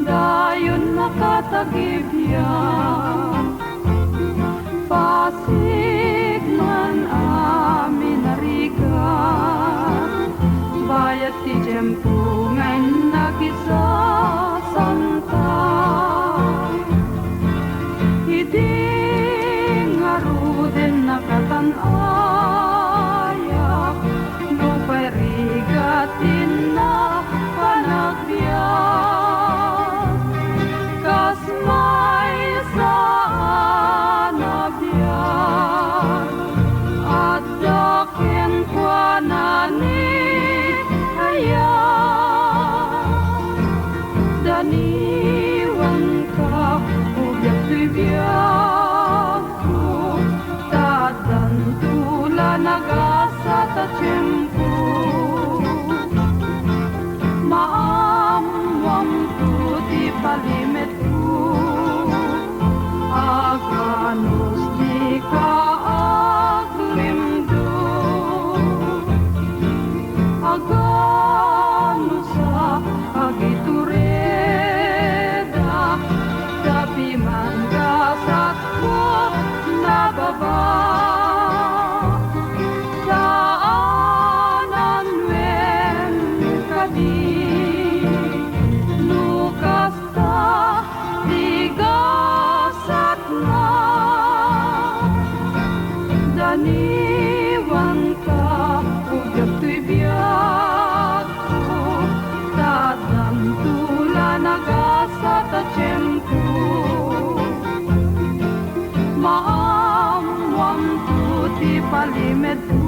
dayon nakatagibya, pasig man amin narigat, bayat ti jempo ngayon nagisasanta. Hindi nga ruden nakatanayak, lupay rigatin na panagbiyak, kas may saan nabiyag, at dakin kwa nanit hayak, daniwan ka ugyak bibiyag ko, tadantula nagasa ta tiyempo. Maamwam ko di palimet ko, aganos di ka aglimdo, aganos sa agitureda, tapi man gasat ko nababa. Saanan wen kadi lukasta tigasat na, daniwan ka ugyak tuy biyak ko, tadantula nagasat a tiyempo. Maamwam ko ti palimet ko,